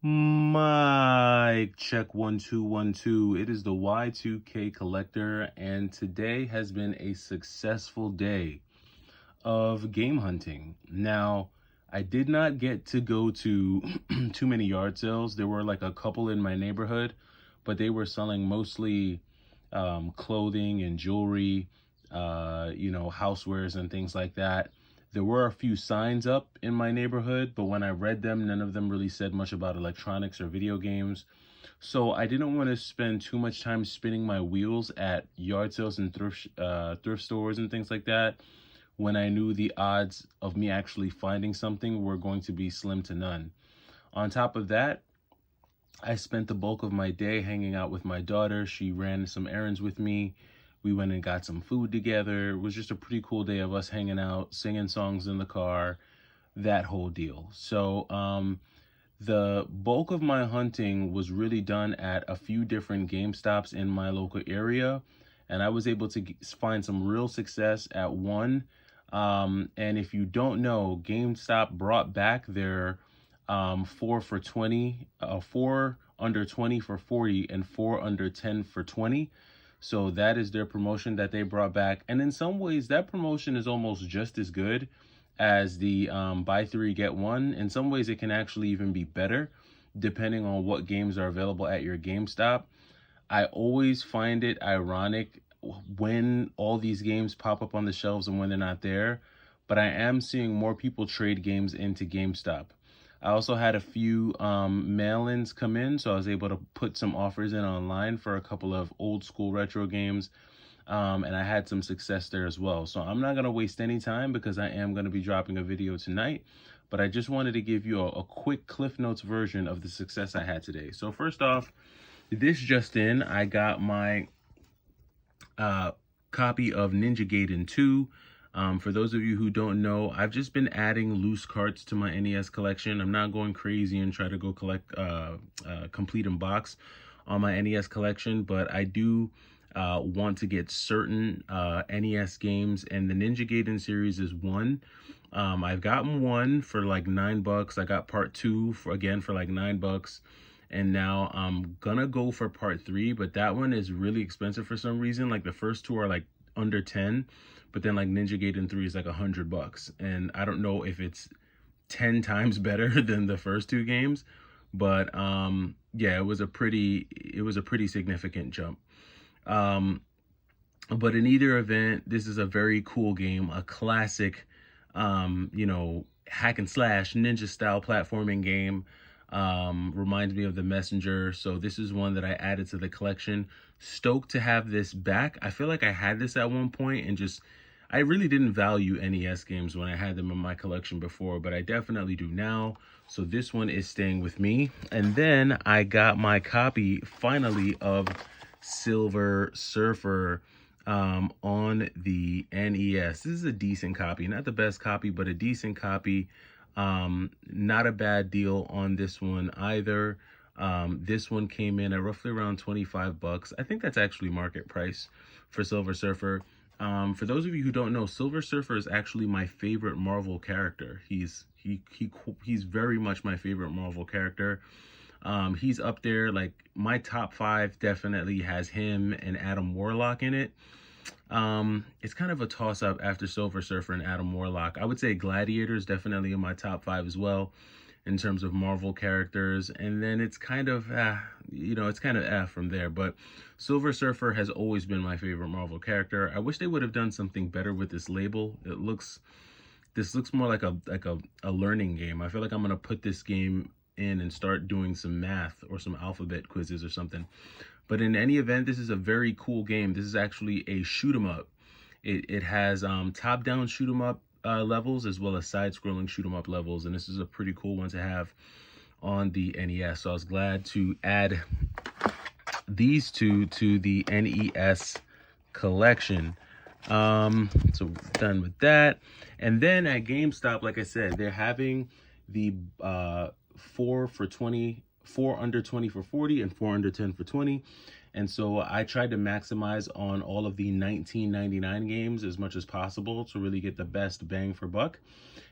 Mic check 1 2 1 2. It is the Y2K collector, and today has been a successful day of game hunting. Now, I did not get to go to too many yard sales. There were like a couple in my neighborhood, but they were selling mostly clothing and jewelry, housewares and things like that. There were a few signs up in my neighborhood, but when I read them, none of them really said much about electronics or video games. So I didn't want to spend too much time spinning my wheels at yard sales and thrift stores and things like that when I knew the odds of me actually finding something were going to be slim to none. On top of that, I spent the bulk of my day hanging out with my daughter. She ran some errands with me. We went and got some food together. It was just a pretty cool day of us hanging out, singing songs in the car, that whole deal. So the bulk of my hunting was really done at a few different GameStop's in my local area, and I was able to find some real success at one. And if you don't know, GameStop brought back their 4 for 20, 4 under 20 for 40, and 4 under 10 for 20. So that is their promotion that they brought back. And in some ways, that promotion is almost just as good as the buy 3, get 1. In some ways, it can actually even be better, depending on what games are available at your GameStop. I always find it ironic when all these games pop up on the shelves and when they're not there, but I am seeing more people trade games into GameStop. I also had a few mail-ins come in, so I was able to put some offers in online for a couple of old school retro games, and I had some success there as well. So I'm not going to waste any time because I am going to be dropping a video tonight, but I just wanted to give you a quick Cliff Notes version of the success I had today. So first off, this just in, I got my copy of Ninja Gaiden 2. For those of you who don't know, I've just been adding loose carts to my NES collection. I'm not going crazy and try to go collect complete in box on my NES collection, but I do want to get certain NES games, and the Ninja Gaiden series is one. I've gotten one for like $9. I got part 2 for like $9. And now I'm gonna go for part 3, but that one is really expensive for some reason. Like the first 2 are like under 10, but then like Ninja Gaiden 3 is like $100. And I don't know if it's 10 times better than the first 2 games, but yeah, it was a pretty significant jump. But in either event, this is a very cool game, a classic, hack and slash ninja style platforming game. Reminds me of The Messenger. So this is one that I added to the collection. Stoked to have this back. I feel like I had this at one point and I really didn't value NES games when I had them in my collection before, but I definitely do now. So this one is staying with me. And then I got my copy finally of Silver Surfer on the NES. This is a decent copy, not the best copy, but a decent copy. Not a bad deal on this one either. This one came in at roughly around $25. I think that's actually market price for Silver Surfer. For those of you who don't know, Silver Surfer is actually my favorite Marvel character. He's very much my favorite Marvel character. He's up there, like my top 5 definitely has him and Adam Warlock in it. It's kind of a toss-up after Silver Surfer and Adam Warlock. I would say Gladiator is definitely in my top 5 as well in terms of Marvel characters, and then it's kind of from there. But Silver Surfer has always been my favorite Marvel character. I wish they would have done something better with this label. This looks more like a learning game. I feel like I'm gonna put this game in and start doing some math or some alphabet quizzes or something. But in any event, this is a very cool game. This is actually a shoot 'em up. It has top-down shoot 'em up levels as well as side-scrolling shoot 'em up levels, and this is a pretty cool one to have on the NES. So I was glad to add these two to the NES collection. So done with that. And then at GameStop, like I said, they're having the 4 for 20, 4 under 20 for 40, and 4 under 10 for 20. And so I tried to maximize on all of the $19.99 games as much as possible to really get the best bang for buck.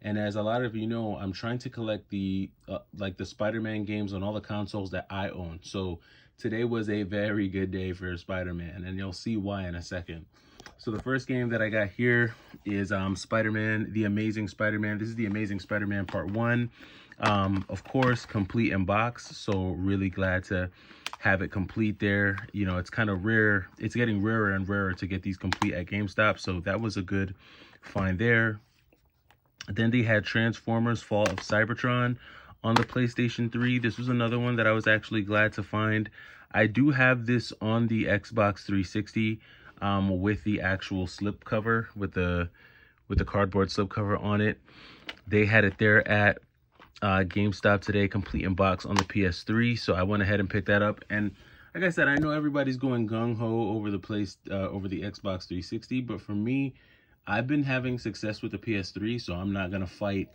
And as a lot of you know, I'm trying to collect the like the Spider-Man games on all the consoles that I own. So today was a very good day for Spider-Man, and you'll see why in a second. So the first game that I got here is Spider-Man, The Amazing Spider-Man. This is The Amazing Spider-Man Part 1. Of course, complete in box. So really glad to have it complete there. You know, it's kind of rare. It's getting rarer and rarer to get these complete at GameStop. So that was a good find there. Then they had Transformers Fall of Cybertron on the PlayStation 3. This was another one that I was actually glad to find. I do have this on the Xbox 360 with the actual slip cover, with the cardboard slip cover on it. They had it there at GameStop today, complete in box on the PS3. So I went ahead and picked that up. And like I said, I know everybody's going gung-ho over the Xbox 360, but for me, I've been having success with the PS3, so I'm not gonna fight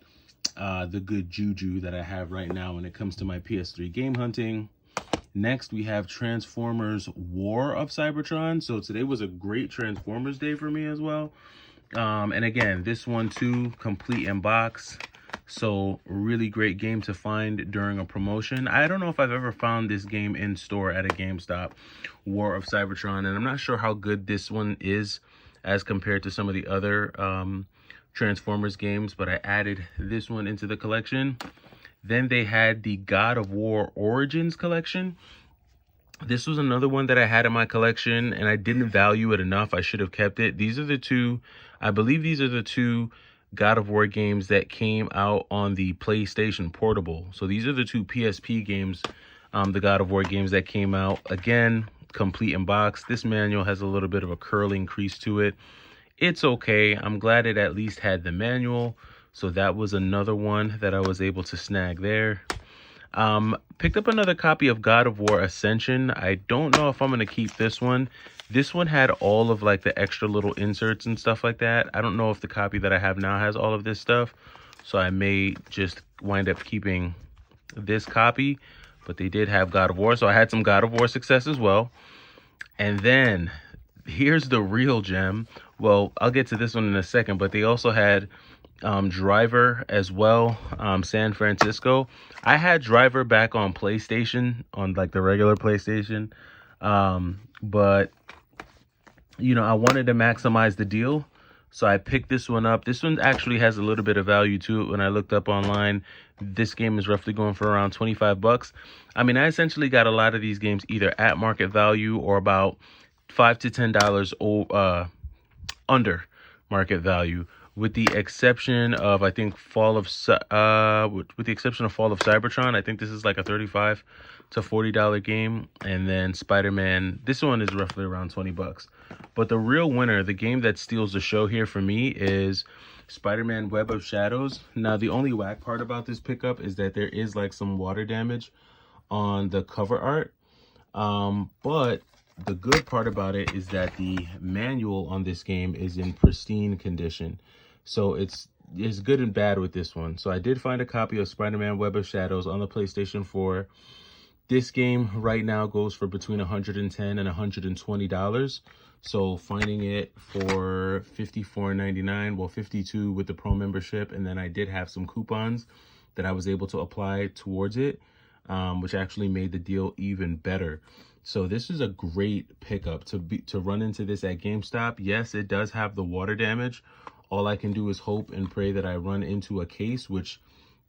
the good juju that I have right now when it comes to my PS3 game hunting. Next, we have Transformers War of Cybertron. So today was a great Transformers day for me as well. And again, this one too, complete in box. So really great game to find during a promotion. I don't know if I've ever found this game in store at a GameStop, War of Cybertron, and I'm not sure how good this one is as compared to some of the other Transformers games, but I added this one into the collection. Then they had the God of War Origins collection. This was another one that I had in my collection, and I didn't value it enough. I should have kept it. These are the two, I believe these are the two God of War games that came out on the PlayStation Portable. So these are the two PSP games, the God of War games that came out. Again, complete in box. This manual has a little bit of a curling crease to it. It's okay. I'm glad it at least had the manual. So that was another one that I was able to snag there. Picked up another copy of God of War Ascension. I don't know if I'm going to keep this one. This one had all of like the extra little inserts and stuff like that. I don't know if the copy that I have now has all of this stuff. So I may just wind up keeping this copy. But they did have God of War. So I had some God of War success as well. And then here's the real gem. Well, I'll get to this one in a second. But they also had Driver as well, San Francisco. I had Driver back on PlayStation, on like the regular PlayStation, but you know, I wanted to maximize the deal, so I picked this one up. This one actually has a little bit of value to it. When I looked up online, this game is roughly going for around 25 bucks. I mean, I essentially got a lot of these games either at market value or about $5 to $10 under market value, with the exception of, I think, Fall of Cybertron. I think this is like a $35 to $40 game. And then Spider-Man, this one is roughly around 20 bucks. But the real winner, the game that steals the show here for me, is Spider-Man Web of Shadows. Now, the only whack part about this pickup is that there is like some water damage on the cover art. But the good part about it is that the manual on this game is in pristine condition. So it's good and bad with this one. So I did find a copy of Spider-Man Web of Shadows on the PlayStation 4. This game right now goes for between $110 and $120. So finding it for $54.99, well, $52 with the Pro membership. And then I did have some coupons that I was able to apply towards it, which actually made the deal even better. So this is a great pickup to run into this at GameStop. Yes, it does have the water damage. All I can do is hope and pray that I run into a case, which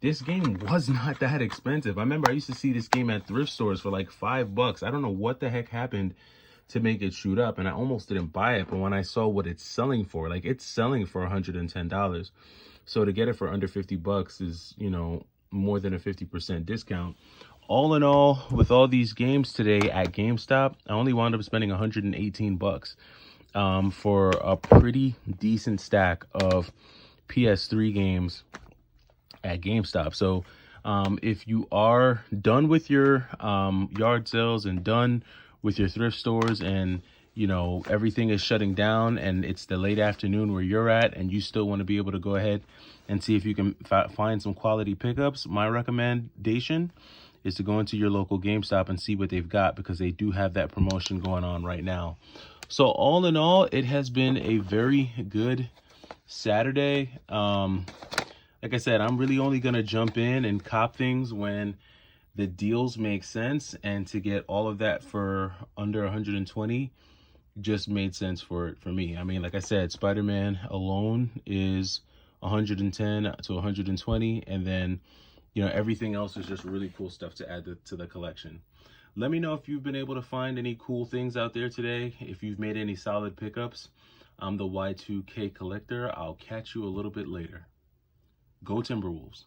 this game was not that expensive. I remember I used to see this game at thrift stores for like $5. I don't know what the heck happened to make it shoot up, and I almost didn't buy it. But when I saw what it's selling for, like it's selling for $110. So to get it for under 50 bucks is, you know, more than a 50% discount. All in all, with all these games today at GameStop, I only wound up spending 118 bucks for a pretty decent stack of PS3 games at GameStop. So if you are done with your yard sales and done with your thrift stores, and you know everything is shutting down and it's the late afternoon where you're at, and you still want to be able to go ahead and see if you can find some quality pickups, my recommendation is to go into your local GameStop and see what they've got, because they do have that promotion going on right now. So all in all, it has been a very good Saturday. like I said, I'm really only going to jump in and cop things when the deals make sense, and to get all of that for under 120 just made sense for me. I mean, like I said, Spider-Man alone is 110 to 120, and then, you know, everything else is just really cool stuff to add to the collection. Let me know if you've been able to find any cool things out there today, if you've made any solid pickups. I'm the Y2K Collector. I'll catch you a little bit later. Go Timberwolves.